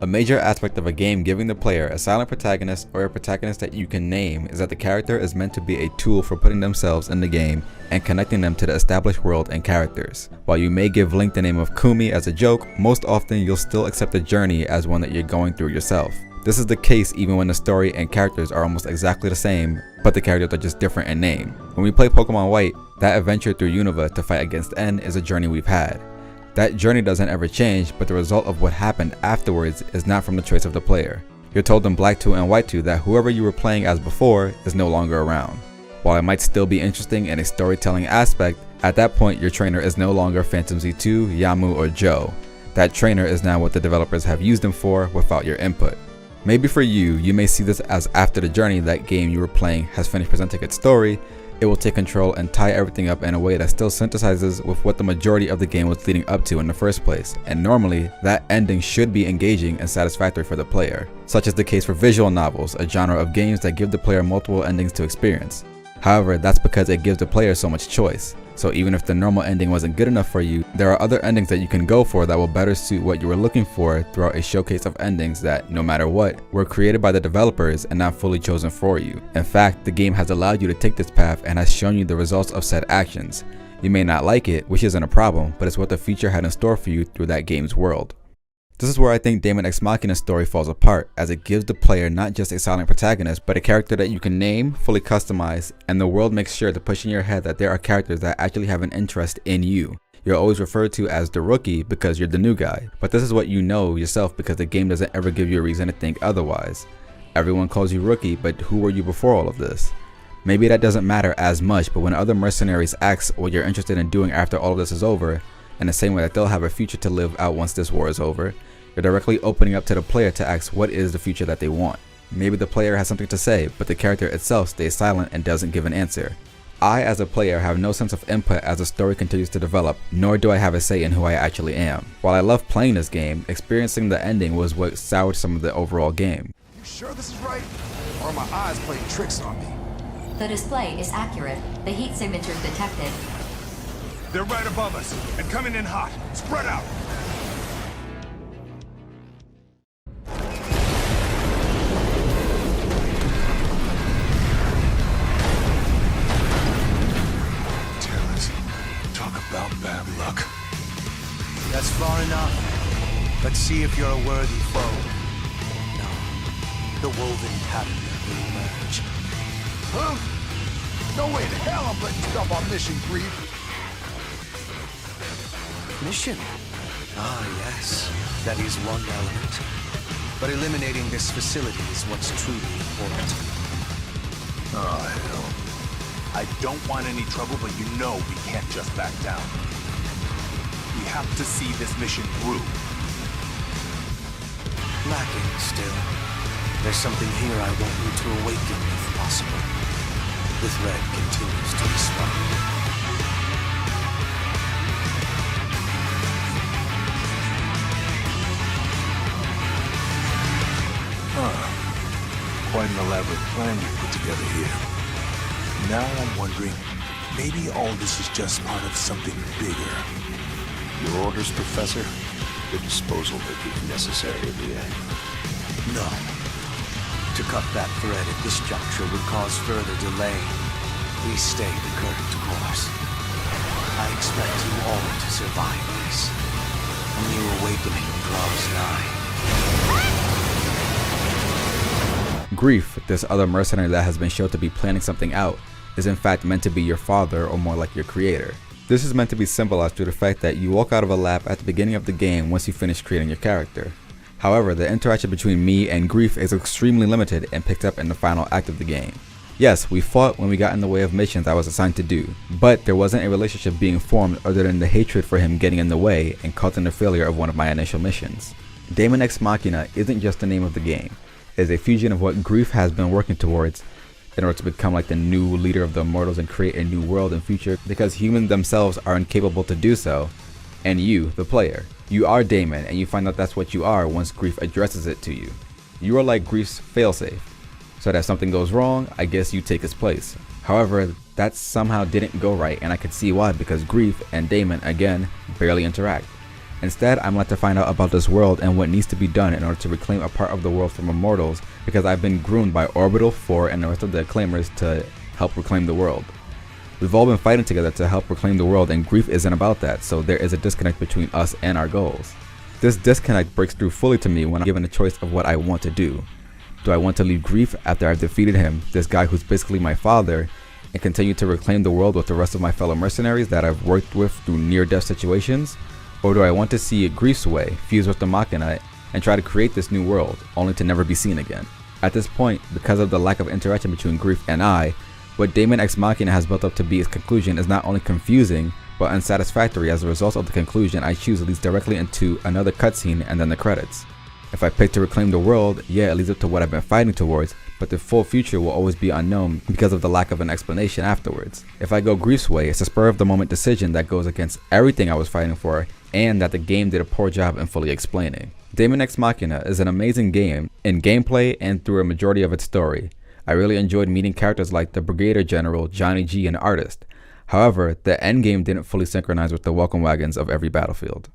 A major aspect of a game giving the player a silent protagonist or a protagonist that you can name is that the character is meant to be a tool for putting themselves in the game and connecting them to the established world and characters. While you may give Link the name of Kumi as a joke, most often you'll still accept the journey as one that you're going through yourself. This is the case even when the story and characters are almost exactly the same, but the characters are just different in name. When we play Pokemon White, that adventure through Unova to fight against N is a journey we've had. That journey doesn't ever change, but the result of what happened afterwards is not from the choice of the player. You're told in Black 2 and White 2 that whoever you were playing as before is no longer around. While it might still be interesting in a storytelling aspect, at that point your trainer is no longer Phantom Z2, Yamu, or Joe. That trainer is now what the developers have used him for without your input. Maybe for you may see this as after the journey that game you were playing has finished presenting its story, it will take control and tie everything up in a way that still synthesizes with what the majority of the game was leading up to in the first place, and normally, that ending should be engaging and satisfactory for the player. Such is the case for visual novels, a genre of games that give the player multiple endings to experience. However, that's because it gives the player so much choice. So even if the normal ending wasn't good enough for you, there are other endings that you can go for that will better suit what you were looking for throughout a showcase of endings that, no matter what, were created by the developers and not fully chosen for you. In fact, the game has allowed you to take this path and has shown you the results of said actions. You may not like it, which isn't a problem, but it's what the feature had in store for you through that game's world. This is where I think Daemon X Machina's story falls apart, as it gives the player not just a silent protagonist, but a character that you can name, fully customize, and the world makes sure to push in your head that there are characters that actually have an interest in you. You're always referred to as the rookie because you're the new guy, but this is what you know yourself because the game doesn't ever give you a reason to think otherwise. Everyone calls you rookie, but who were you before all of this? Maybe that doesn't matter as much, but when other mercenaries ask what you're interested in doing after all of this is over, in the same way that they'll have a future to live out once this war is over, you're directly opening up to the player to ask what is the future that they want. Maybe the player has something to say, but the character itself stays silent and doesn't give an answer. I as a player have no sense of input as the story continues to develop, nor do I have a say in who I actually am. While I love playing this game, experiencing the ending was what soured some of the overall game. You sure this is right? Or are my eyes playing tricks on me? The display is accurate. The heat signatures detected. They're right above us and coming in hot. Spread out. About bad luck. That's far enough. Let's see if you're a worthy foe. No. The woven pattern will emerge. Huh? No way in hell I'm letting you stop our mission, Grief. Mission? Ah, yes. That is one element. But eliminating this facility is what's truly important. Oh, hell. I don't want any trouble, but you know we can't just back down. We have to see this mission through. Lacking still. There's something here I want you to awaken if possible. The thread continues to respond. Quite an elaborate plan you put together here. Now I'm wondering, maybe all this is just part of something bigger. Your orders, Professor? The disposal may be necessary in the end. No. To cut that thread at this juncture would cause further delay. We stay the current course. I expect you all to survive this. A new awakening draws nigh. Grief, this other mercenary that has been shown to be planning something out, is in fact meant to be your father or more like your creator. This is meant to be symbolized through the fact that you walk out of a lab at the beginning of the game once you finish creating your character. However, the interaction between me and Grief is extremely limited and picked up in the final act of the game. Yes, we fought when we got in the way of missions I was assigned to do, but there wasn't a relationship being formed other than the hatred for him getting in the way and causing the failure of one of my initial missions. Daemon X Machina isn't just the name of the game. It is a fusion of what Grief has been working towards in order to become like the new leader of the immortals and create a new world and future, because humans themselves are incapable to do so, and you, the player. You are Daemon, and you find out that's what you are once Grief addresses it to you. You are like Grief's failsafe, so that if something goes wrong, I guess you take his place. However, that somehow didn't go right, and I could see why, because Grief and Daemon, again, barely interact. Instead, I'm led to find out about this world and what needs to be done in order to reclaim a part of the world from immortals, because I've been groomed by Orbital, 4, and the rest of the Acclaimers to help reclaim the world. We've all been fighting together to help reclaim the world, and Grief isn't about that, so there is a disconnect between us and our goals. This disconnect breaks through fully to me when I'm given a choice of what I want to do. Do I want to leave Grief after I've defeated him, this guy who's basically my father, and continue to reclaim the world with the rest of my fellow mercenaries that I've worked with through near-death situations? Or do I want to see it Grief's way, fuse with the Machina, and try to create this new world, only to never be seen again? At this point, because of the lack of interaction between Grief and I, what Daemon X Machina has built up to be its conclusion is not only confusing, but unsatisfactory. As a result of the conclusion I choose leads directly into another cutscene and then the credits. If I pick to reclaim the world, yeah, it leads up to what I've been fighting towards, but the full future will always be unknown because of the lack of an explanation afterwards. If I go Grief's way, it's a spur of the moment decision that goes against everything I was fighting for, and that the game did a poor job in fully explaining. Daemon X Machina is an amazing game in gameplay and through a majority of its story. I really enjoyed meeting characters like the Brigadier General, Johnny G, and Artist. However, the endgame didn't fully synchronize with the welcome wagons of every battlefield.